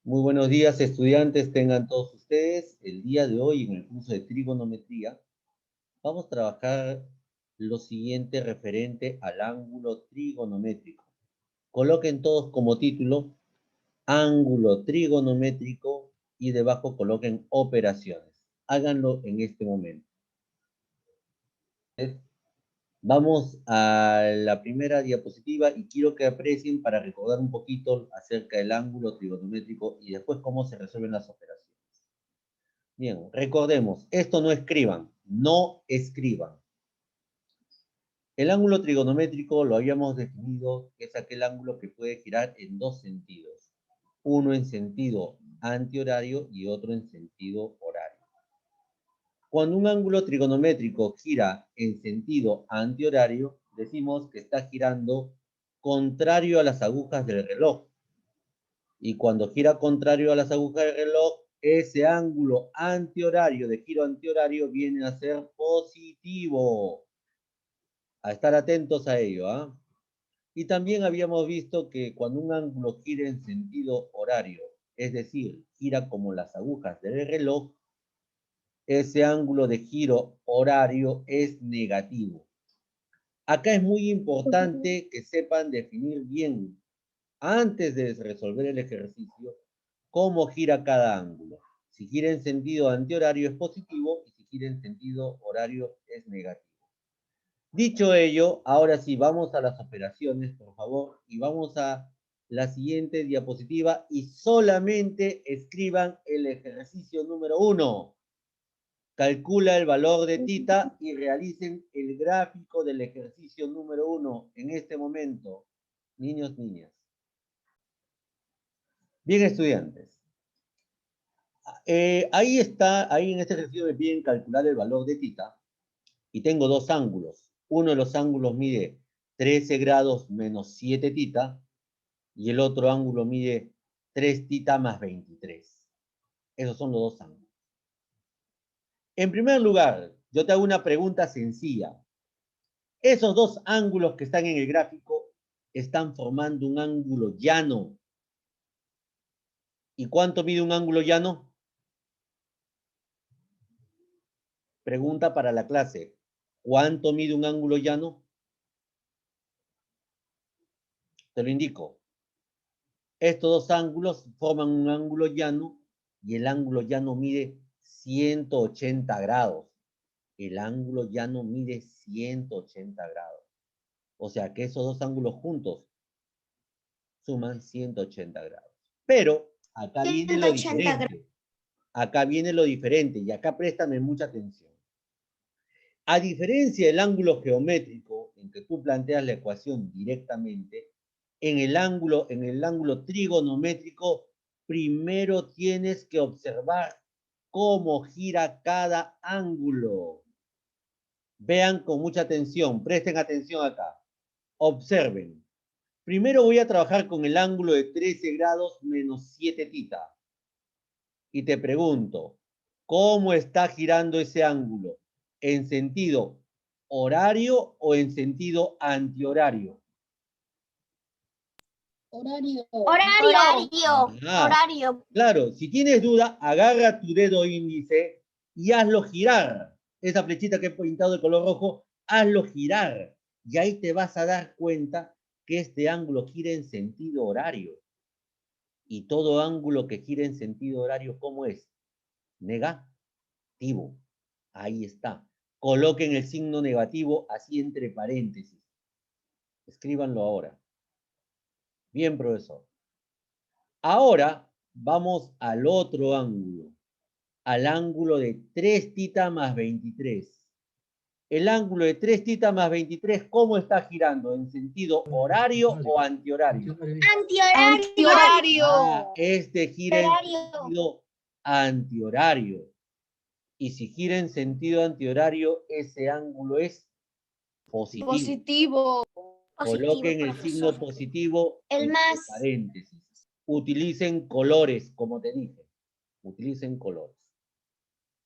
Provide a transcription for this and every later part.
Muy buenos días, estudiantes, tengan todos ustedes. El día de hoy, en el curso de trigonometría, vamos a trabajar lo siguiente referente al ángulo trigonométrico. Coloquen todos como título ángulo trigonométrico y debajo coloquen operaciones. Háganlo en este momento. Vamos a la primera diapositiva y quiero que aprecien para recordar un poquito acerca del ángulo trigonométrico y después cómo se resuelven las operaciones. Bien, recordemos, esto no escriban, no escriban. El ángulo trigonométrico lo habíamos definido, que es aquel ángulo que puede girar en dos sentidos. Uno en sentido antihorario y otro en sentido horario. Cuando un ángulo trigonométrico gira en sentido antihorario, decimos que está girando contrario a las agujas del reloj. Y cuando gira contrario a las agujas del reloj, ese ángulo antihorario, de giro antihorario, viene a ser positivo. A estar atentos a ello, ¿ah? Y también habíamos visto que cuando un ángulo gira en sentido horario, es decir, gira como las agujas del reloj, ese ángulo de giro horario es negativo. Acá es muy importante que sepan definir bien, antes de resolver el ejercicio, cómo gira cada ángulo. Si gira en sentido antihorario es positivo y si gira en sentido horario es negativo. Dicho ello, ahora sí, vamos a las operaciones, por favor, y vamos a la siguiente diapositiva y solamente escriban el ejercicio número 1. Calcula el valor de tita y realicen el gráfico del ejercicio número 1 en este momento. Niños, niñas. Bien, estudiantes. Ahí está, ahí en este ejercicio me piden calcular el valor de tita y tengo dos ángulos. Uno de los ángulos mide 13 grados menos 7 tita y el otro ángulo mide 3 tita más 23. Esos son los dos ángulos. En primer lugar, yo te hago una pregunta sencilla. Esos dos ángulos que están en el gráfico están formando un ángulo llano. ¿Y cuánto mide un ángulo llano? Pregunta para la clase. ¿Cuánto mide un ángulo llano? Te lo indico. Estos dos ángulos forman un ángulo llano y el ángulo llano mide 180 grados. El ángulo llano mide 180 grados. O sea que esos dos ángulos juntos suman 180 grados. Pero acá viene lo diferente. Acá viene lo diferente y acá préstame mucha atención. A diferencia del ángulo geométrico, en que tú planteas la ecuación directamente, en el ángulo trigonométrico, primero tienes que observar cómo gira cada ángulo. Vean con mucha atención, presten atención acá. Observen. Primero voy a trabajar con el ángulo de 13 grados menos 7 tita. Y te pregunto, ¿cómo está girando ese ángulo? ¿En sentido horario o en sentido antihorario? Horario. Horario. Claro, si tienes duda, agarra tu dedo índice y hazlo girar. Esa flechita que he pintado de color rojo, hazlo girar. Y ahí te vas a dar cuenta que este ángulo gira en sentido horario. Y todo ángulo que gira en sentido horario, ¿cómo es? Negativo. Ahí está. Coloquen el signo negativo así entre paréntesis. Escríbanlo ahora. Bien, profesor. Ahora vamos al otro ángulo. Al ángulo de 3 tita más 23. El ángulo de 3 tita más 23, ¿cómo está girando? ¿En sentido horario o antihorario? Antihorario. Este gira en sentido antihorario. Y si gira en sentido antihorario, ese ángulo es positivo. Coloquen el signo positivo en paréntesis. Utilicen colores, como te dije. Utilicen colores.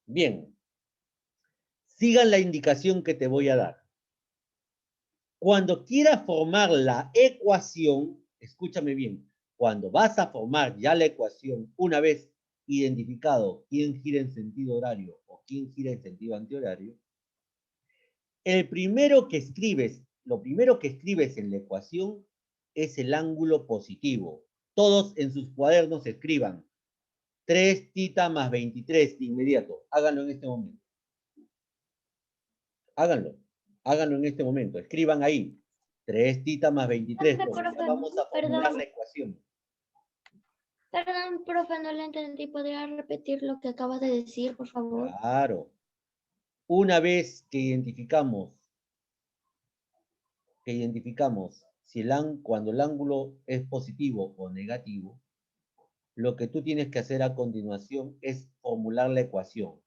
Bien. Sigan la indicación que te voy a dar. Cuando quieras formar la ecuación, escúchame bien, Cuando vas a formar ya la ecuación, una vez identificado quién gira en sentido horario o quién gira en sentido antihorario, lo primero que escribes en la ecuación es el ángulo positivo. Todos en sus cuadernos escriban 3 tita más 23 de inmediato. Háganlo en este momento. Háganlo en este momento. Escriban ahí 3 tita más 23. Vamos a formular la ecuación. Perdón, profe, no le entendí. ¿Podría repetir lo que acaba de decir, por favor? Claro. Una vez que identificamos si cuando el ángulo es positivo o negativo, lo que tú tienes que hacer a continuación es formular la ecuación.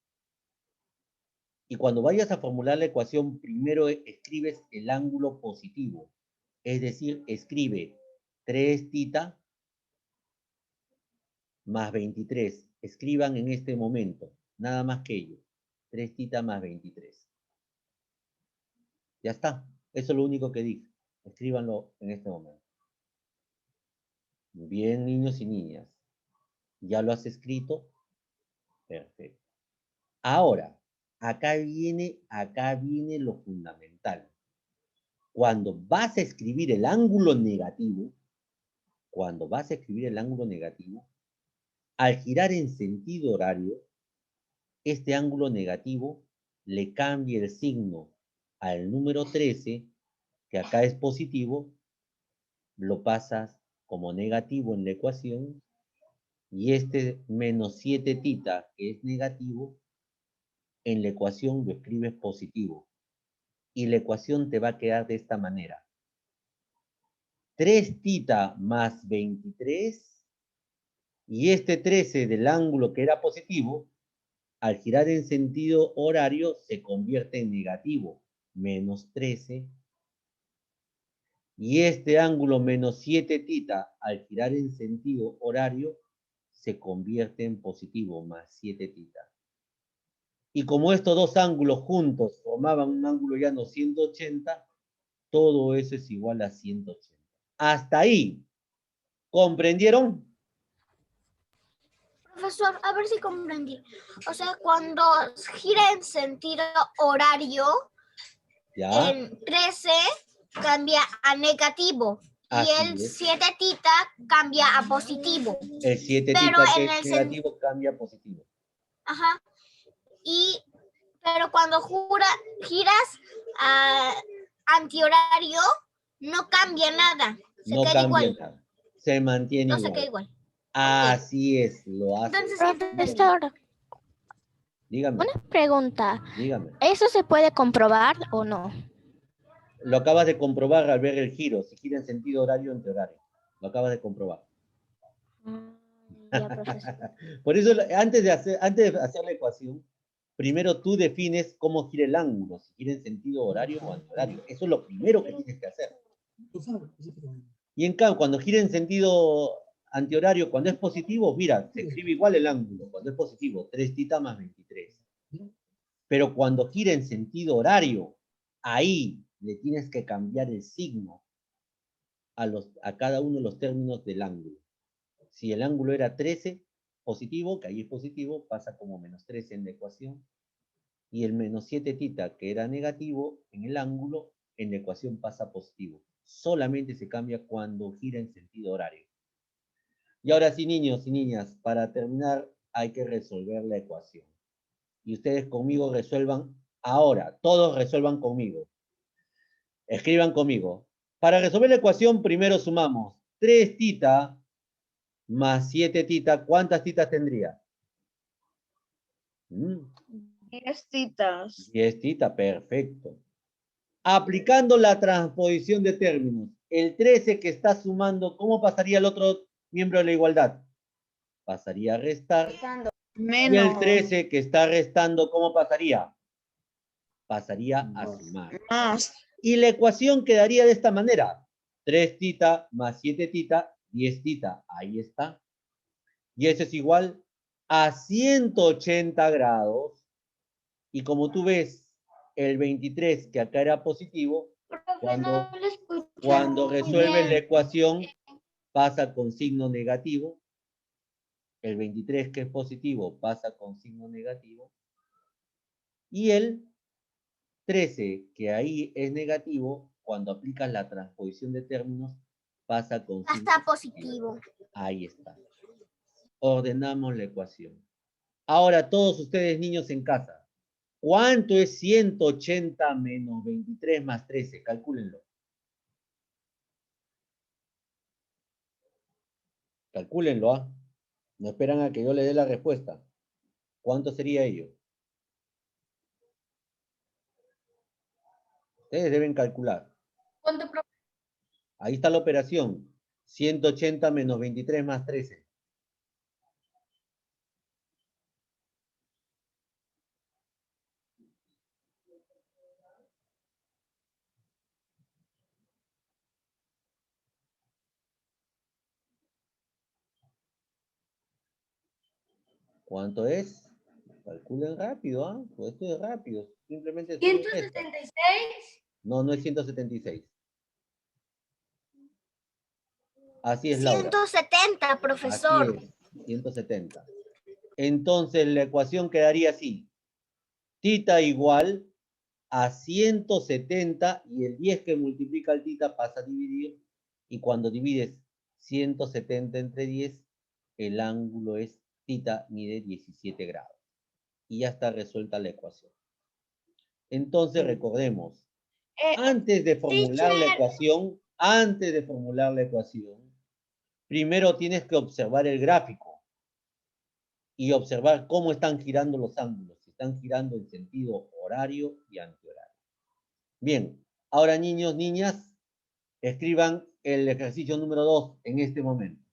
Y cuando vayas a formular la ecuación, primero escribes el ángulo positivo. Es decir, escribe 3 tita más 23. Escriban en este momento, nada más que ello. 3 tita más 23. Ya está. Eso es lo único que dije. Escríbanlo en este momento. Bien, niños y niñas. ¿Ya lo has escrito? Perfecto. Ahora, acá viene lo fundamental. Cuando vas a escribir el ángulo negativo, al girar en sentido horario, este ángulo negativo le cambia el signo al número 13, que acá es positivo, lo pasas como negativo en la ecuación, y este menos 7 tita, que es negativo, en la ecuación lo escribes positivo. Y la ecuación te va a quedar de esta manera. 3 tita más 23, y este 13 del ángulo que era positivo, al girar en sentido horario, se convierte en negativo, menos 13. Y este ángulo menos 7 tita, al girar en sentido horario, se convierte en positivo, más 7 tita. Y como estos dos ángulos juntos formaban un ángulo llano 180, todo eso es igual a 180. Hasta ahí. ¿Comprendieron? Profesor, a ver si comprendí. O sea, cuando gira en sentido horario, ¿Ya? en 13 cambia a negativo. Así y el es. 7 tita cambia a positivo. El 7 Pero tita que en es el negativo cambia a positivo. Ajá. Pero cuando giras a antihorario, no cambia nada. No cambia nada. Se mantiene No igual. se queda igual. Así es, lo hace. Entonces, Profesor, Dígame, una pregunta. dígame. ¿Eso se puede comprobar o no? Lo acabas de comprobar al ver el giro, si gira en sentido horario o antihorario. Lo acabas de comprobar. Ya, profesor. Por eso, antes de hacer la ecuación, primero tú defines cómo gira el ángulo, si gira en sentido horario o antihorario. Eso es lo primero que tienes que hacer. Y en cambio, cuando gira en sentido antihorario, cuando es positivo, mira, se escribe igual el ángulo. Cuando es positivo, 3 tita más 23. Pero cuando gira en sentido horario, ahí le tienes que cambiar el signo a cada uno de los términos del ángulo. Si el ángulo era 13, positivo, que ahí es positivo, pasa como menos 13 en la ecuación. Y el menos 7 tita, que era negativo, en el ángulo, en la ecuación pasa positivo. Solamente se cambia cuando gira en sentido horario. Y ahora sí, niños y niñas, para terminar hay que resolver la ecuación. Y ustedes conmigo resuelvan ahora. Todos resuelvan conmigo. Escriban conmigo. Para resolver la ecuación, primero sumamos 3 tita más 7 tita. ¿Cuántas titas tendría? 10 titas. 10 tita, perfecto. Aplicando la transposición de términos, el 13 que está sumando, ¿cómo pasaría el otro miembro de la igualdad? Pasaría a restar. Menos. Y el 13 que está restando, ¿cómo pasaría? Pasaría a sumar. Más. Y la ecuación quedaría de esta manera. 3 tita más 7 tita, 10 tita. Ahí está. Y eso es igual a 180 grados. Y como tú ves, el 23, que acá era positivo, cuando resuelves la ecuación, pasa con signo negativo. El 23, que es positivo, pasa con signo negativo. Y el 13, que ahí es negativo, cuando aplicas la transposición de términos, pasa con signo Hasta positivo. Ahí está. Ordenamos la ecuación. Ahora, todos ustedes, niños en casa, ¿cuánto es 180 menos 23 más 13? Calcúlenlo. Calcúlenlo, ¿ah? No esperan a que yo les dé la respuesta. ¿Cuánto sería ello? Ustedes deben calcular. ¿Cuánto, profe? Ahí está la operación. 180 menos 23 más 13. ¿Cuánto es? Calculen rápido, ¿ah? Pues esto es rápido. Simplemente sumen esto. 176. No, no es 176. Así es, Laura. 170, profesor. Así es, 170. Entonces la ecuación quedaría así. Tita igual a 170 y el 10 que multiplica el tita pasa a dividir. Y cuando divides 170 entre 10, el ángulo es tita, mide 17 grados. Y ya está resuelta la ecuación. Entonces recordemos, antes de formular la ecuación, primero tienes que observar el gráfico y observar cómo están girando los ángulos. Si están girando en sentido horario y antihorario. Bien, ahora niños, niñas, escriban el ejercicio número 2 en este momento.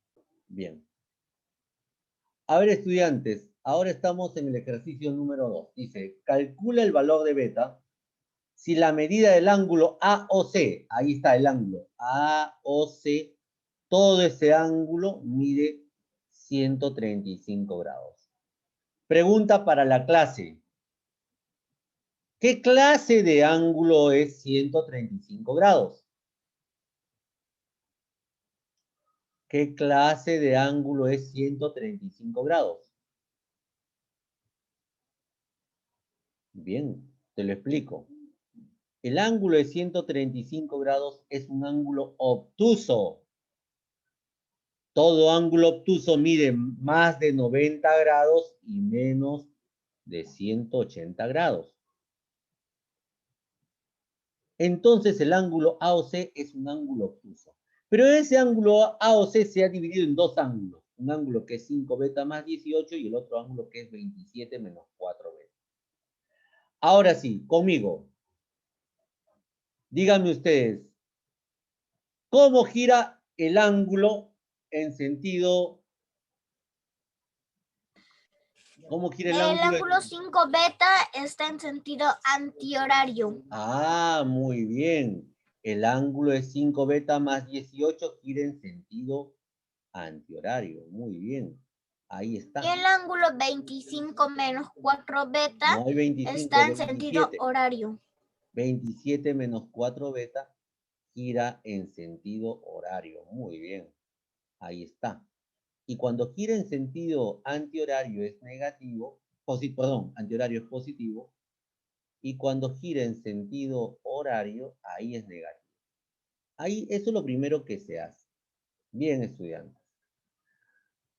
Bien. A ver, estudiantes, ahora estamos en el ejercicio número 2. Dice, calcula el valor de beta si la medida del ángulo AOC, ahí está el ángulo AOC, todo ese ángulo mide 135 grados. Pregunta para la clase. ¿Qué clase de ángulo es 135 grados? ¿Qué clase de ángulo es 135 grados? Bien, te lo explico. El ángulo de 135 grados es un ángulo obtuso. Todo ángulo obtuso mide más de 90 grados y menos de 180 grados. Entonces el ángulo AOC es un ángulo obtuso. Pero ese ángulo AOC se ha dividido en dos ángulos. Un ángulo que es 5 beta más 18 y el otro ángulo que es 27 menos 4 beta. Ahora sí, conmigo. Díganme ustedes, ¿cómo gira el ángulo en sentido... ¿Cómo gira el ángulo? El ángulo 5 beta está en sentido antihorario. Ah, muy bien. El ángulo de 5 beta más 18 gira en sentido antihorario. Muy bien. Ahí está. Y el ángulo 25 menos 4 beta No hay 25, está en 27. sentido horario. 27 menos 4 beta gira en sentido horario. Muy bien. Ahí está. Y cuando gira en sentido antihorario es negativo, perdón, antihorario es positivo, y cuando gira en sentido horario, ahí es negativo. Ahí, eso es lo primero que se hace. Bien, estudiantes.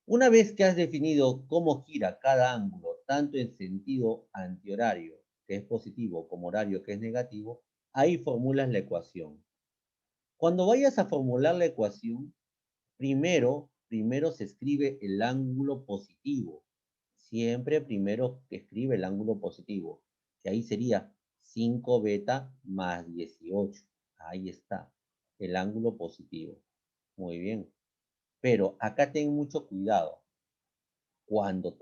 Una vez que has definido cómo gira cada ángulo, tanto en sentido antihorario, que es positivo, como horario, que es negativo, ahí formulas la ecuación. Cuando vayas a formular la ecuación, primero se escribe el ángulo positivo. Siempre primero escribe el ángulo positivo, que ahí sería 5 beta más 18. Ahí está, el ángulo positivo. Muy bien. Pero acá ten mucho cuidado. Cuando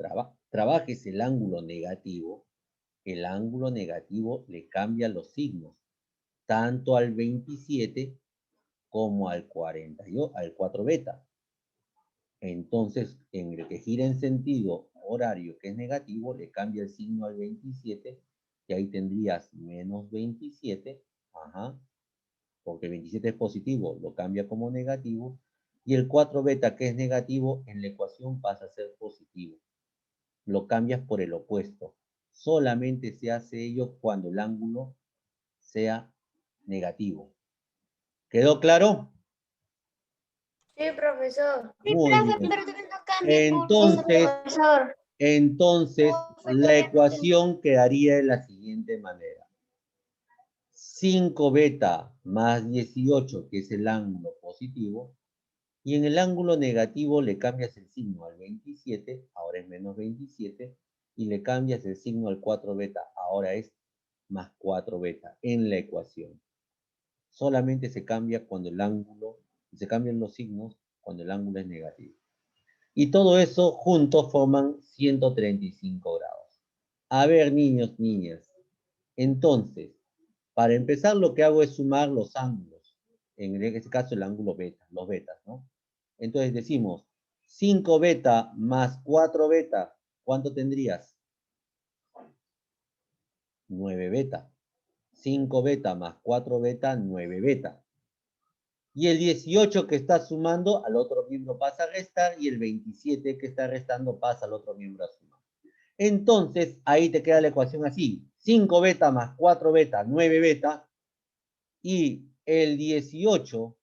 trabajes el ángulo negativo le cambia los signos, tanto al 27 como al 4 beta. Entonces, en el que gira en sentido horario, que es negativo, le cambia el signo al 27, y ahí tendrías menos 27, ajá, porque 27 es positivo, lo cambia como negativo, Y el 4 beta, que es negativo, en la ecuación pasa a ser positivo. Lo cambias por el opuesto. Solamente se hace ello cuando el ángulo sea negativo. ¿Quedó claro? Sí, profesor. Muy bien. Pero que no cambie Entonces, la ecuación quedaría de la siguiente manera. 5 beta más 18, que es el ángulo positivo, y en el ángulo negativo le cambias el signo al 27, ahora es menos 27, y le cambias el signo al 4 beta, ahora es más 4 beta en la ecuación. Solamente se cambia cuando el ángulo, se cambian los signos cuando el ángulo es negativo. Y todo eso juntos forman 135 grados. A ver, niños, niñas. Entonces, para empezar lo que hago es sumar los ángulos. En este caso el ángulo beta, los betas, ¿no? Entonces decimos 5 beta más 4 beta. ¿Cuánto tendrías? 9 beta. 5 beta más 4 beta, 9 beta. Y el 18 que está sumando al otro miembro pasa a restar y el 27 que está restando pasa al otro miembro a sumar. Entonces, ahí te queda la ecuación así. 5 beta más 4 beta, 9 beta. Y el 18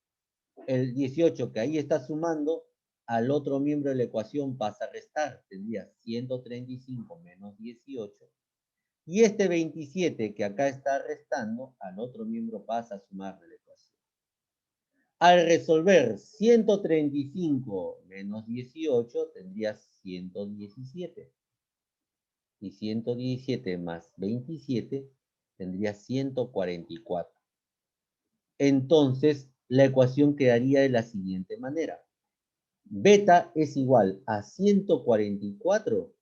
que ahí está sumando, al otro miembro de la ecuación pasa a restar. Tendría 135 menos 18. Y este 27 que acá está restando, al otro miembro pasa a sumar de la ecuación. Al resolver 135 menos 18, tendrías 117. Y 117 más 27 tendría 144. Entonces, la ecuación quedaría de la siguiente manera. Beta es igual a 144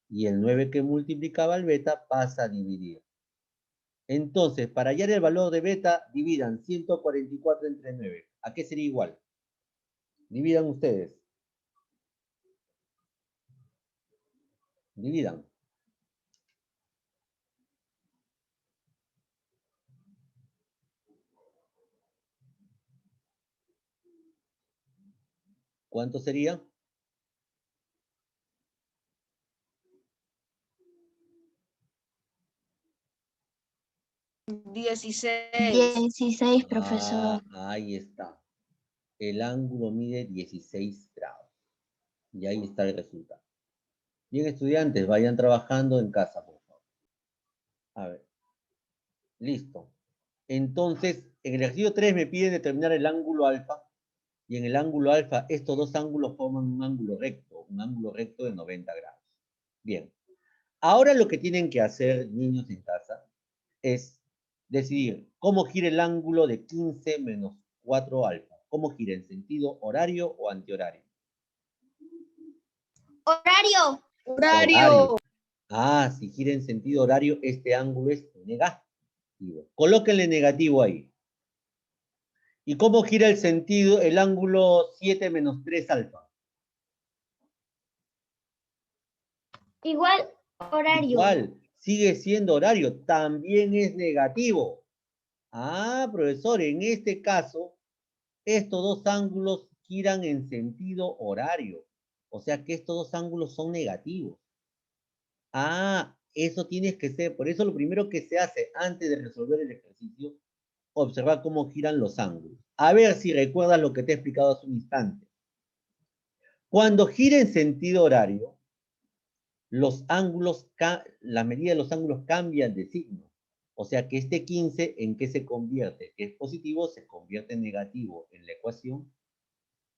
y el 9 que multiplicaba el beta pasa a dividir. Entonces, para hallar el valor de beta, dividan 144 entre 9. ¿A qué sería igual? Dividan ustedes. Dividan. ¿Cuánto sería? 16. 16, profesor. Ahí está. El ángulo mide 16 grados. Y ahí está el resultado. Bien, estudiantes, vayan trabajando en casa, por favor. A ver. Listo. Entonces, en el ejercicio 3 me piden determinar el ángulo alfa. Y en el ángulo alfa, estos dos ángulos forman un ángulo recto de 90 grados. Bien. Ahora lo que tienen que hacer, niños en casa, es decidir cómo gira el ángulo de 15 menos 4 alfa. ¿Cómo gira? ¿En sentido horario o antihorario? Horario. Horario. Si gira en sentido horario, este ángulo es negativo. Colóquenle negativo ahí. ¿Y cómo gira el ángulo 7 menos 3 alfa? Igual horario. Igual, sigue siendo horario, también es negativo. Profesor, en este caso, estos dos ángulos giran en sentido horario. O sea que estos dos ángulos son negativos. Eso tienes que ser, por eso lo primero que se hace antes de resolver el ejercicio, observar cómo giran los ángulos. A ver si recuerdas lo que te he explicado hace un instante. Cuando gira en sentido horario, los ángulos, la medida de los ángulos cambian de signo. O sea que este 15, ¿en qué se convierte? Que es positivo, se convierte en negativo en la ecuación.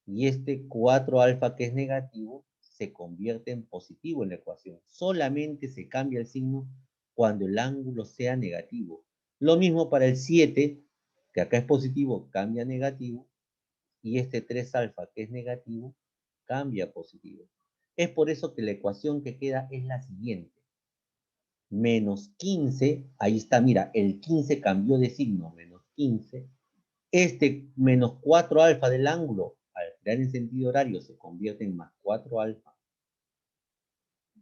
Y este 4 alfa, que es negativo, se convierte en positivo en la ecuación. Solamente se cambia el signo cuando el ángulo sea negativo. Lo mismo para el 7, que acá es positivo, cambia a negativo. Y este 3 alfa, que es negativo, cambia a positivo. Es por eso que la ecuación que queda es la siguiente. Menos 15, ahí está, mira, el 15 cambió de signo, menos 15. Este menos 4 alfa del ángulo, al girar en sentido horario, se convierte en más 4 alfa.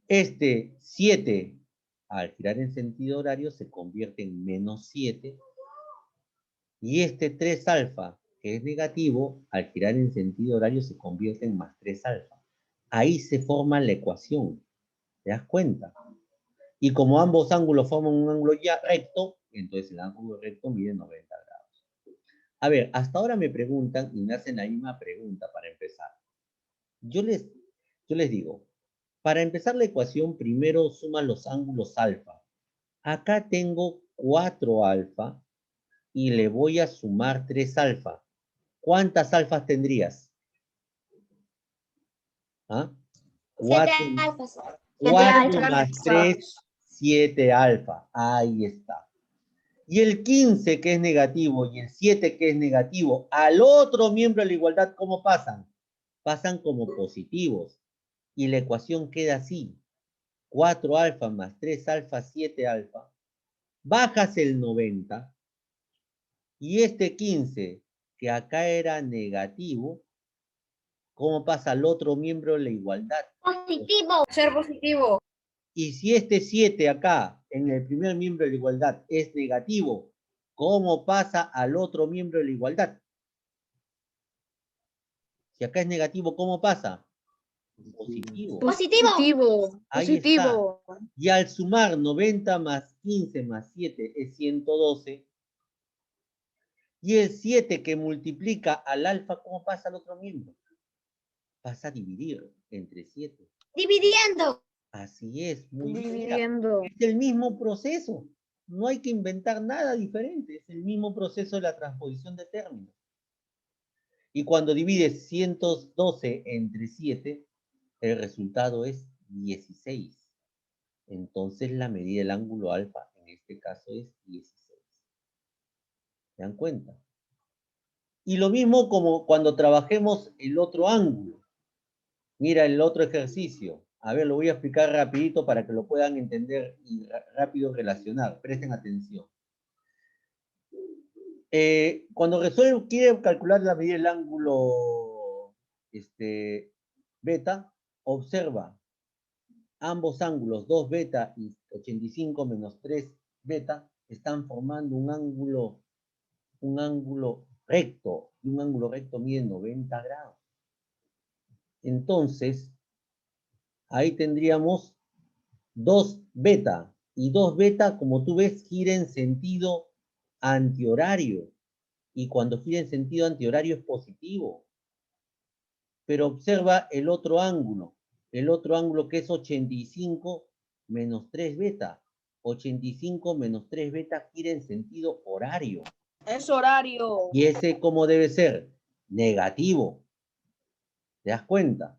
Este 7, al girar en sentido horario, se convierte en menos 7. Y este 3 alfa, que es negativo, al girar en sentido horario se convierte en más 3 alfa. Ahí se forma la ecuación. ¿Te das cuenta? Y como ambos ángulos forman un ángulo ya recto, entonces el ángulo recto mide 90 grados. A ver, hasta ahora me preguntan y me hacen la misma pregunta para empezar. Yo les digo, para empezar la ecuación, primero suma los ángulos alfa. Acá tengo 4 alfa y le voy a sumar 3 alfa. ¿Cuántas alfas tendrías? ¿Ah? 4 alfas. 4 más 3, 7 alfa. Ahí está. Y el 15 que es negativo y el 7 que es negativo, al otro miembro de la igualdad, ¿cómo pasan? Pasan como positivos. Y la ecuación queda así. 4 alfa más 3 alfa, 7 alfa. Bajas el 90. Y este 15, que acá era negativo, ¿cómo pasa al otro miembro de la igualdad? Positivo. Ser positivo. Y si este 7 acá, en el primer miembro de la igualdad, es negativo, ¿cómo pasa al otro miembro de la igualdad? Si acá es negativo, ¿cómo pasa? Positivo. Positivo. Ahí está. Y al sumar 90 más 15 más 7 es 112. Y el 7 que multiplica al alfa, ¿cómo pasa al otro miembro? Pasa a dividir entre 7. Dividiendo. Así es, muy bien. Dividiendo. Es el mismo proceso. No hay que inventar nada diferente. Es el mismo proceso de la transposición de términos. Y cuando divides 112 entre 7, el resultado es 16. Entonces la medida del ángulo alfa en este caso es 16. ¿Se dan cuenta? Y lo mismo como cuando trabajemos el otro ángulo. Mira el otro ejercicio. A ver, lo voy a explicar rapidito para que lo puedan entender y rápido relacionar. Presten atención. Cuando quiere calcular la medida del ángulo beta, observa ambos ángulos, 2 beta y 85 menos 3 beta, están formando un ángulo recto, y un ángulo recto mide 90 grados. Entonces, ahí tendríamos 2 beta, y 2 beta, como tú ves, gira en sentido antihorario, y cuando gira en sentido antihorario es positivo. Pero observa el otro ángulo que es 85 menos 3 beta. 85 menos 3 beta gira en sentido horario. Es horario. ¿Y ese cómo debe ser? Negativo. ¿Te das cuenta?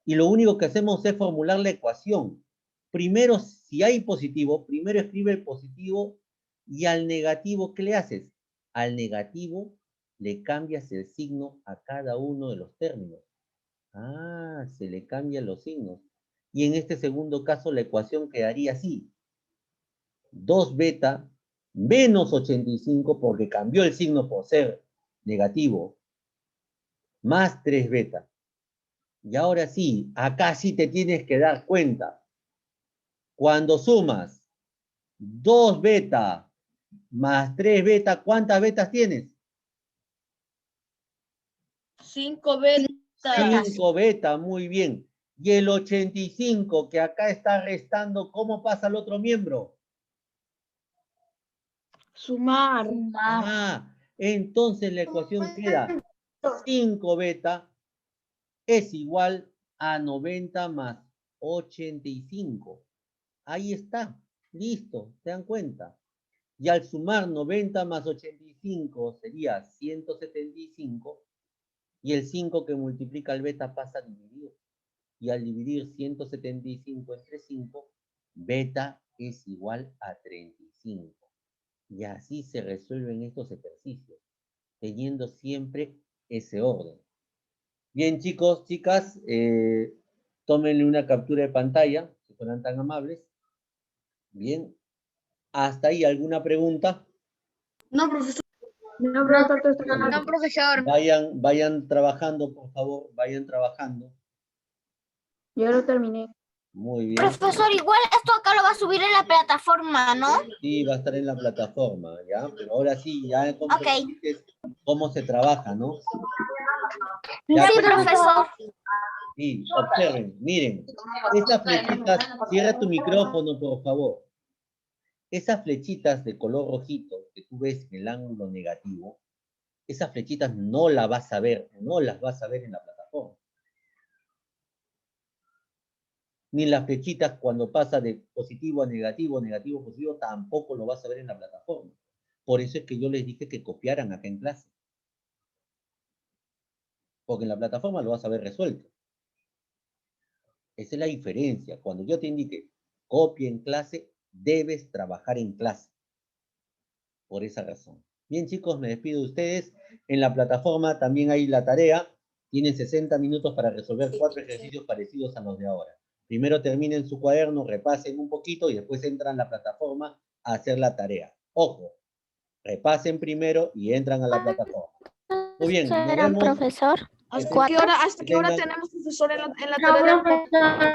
Y lo único que hacemos es formular la ecuación. Primero, si hay positivo, primero escribe el positivo y al negativo, ¿qué le haces? Al negativo le cambias el signo a cada uno de los términos. Ah, se le cambian los signos. Y en este segundo caso la ecuación quedaría así. 2 beta menos 85 porque cambió el signo por ser negativo, más 3 beta. Y ahora sí, acá sí te tienes que dar cuenta. Cuando sumas 2 beta más 3 beta, ¿cuántas betas tienes? 5 betas. 5 beta, muy bien. Y el 85 que acá está restando, ¿cómo pasa al otro miembro? Sumar. Ah, entonces la ecuación queda 5 beta es igual a 90 más 85. Ahí está, listo, ¿se dan cuenta? Y al sumar 90 más 85 sería 175, y el 5 que multiplica el beta pasa a dividir. Y al dividir 175 entre 5, beta es igual a 35. Y así se resuelven estos ejercicios, teniendo siempre ese orden. Bien, chicos, chicas, tómenle una captura de pantalla, si fueran tan amables. Bien, ¿hasta ahí alguna pregunta? No, profesor. No, profesor. Vayan trabajando, por favor, vayan trabajando. Yo lo terminé. Muy bien. Profesor, igual esto acá lo va a subir en la plataforma, ¿no? Sí, va a estar en la plataforma, ¿ya? Pero ahora sí, ya cómo se trabaja, ¿no? Ya, Sí, profesor. sí, observen, miren, esas flechitas, cierra tu micrófono, por favor. Esas flechitas de color rojito que tú ves en el ángulo negativo, esas flechitas no las vas a ver, no las vas a ver en la plataforma. Ni las flechitas cuando pasa de positivo a negativo, negativo a positivo, tampoco lo vas a ver en la plataforma. Por eso es que yo les dije que copiaran acá en clase. Porque en la plataforma lo vas a ver resuelto. Esa es la diferencia. Cuando yo te indique copia en clase, debes trabajar en clase. Por esa razón. Bien, chicos, me despido de ustedes. En la plataforma también hay la tarea. Tienen 60 minutos para resolver 4 ejercicios parecidos a los de ahora. Primero terminen su cuaderno, repasen un poquito y después entran a la plataforma a hacer la tarea. Ojo, repasen primero y entran a la plataforma. Muy bien, nos ¿Serán, vemos. profesor? ¿Hasta ¿Cuatro? qué hora Que tengan- tenemos, profesor, en la No, tarea? profesor.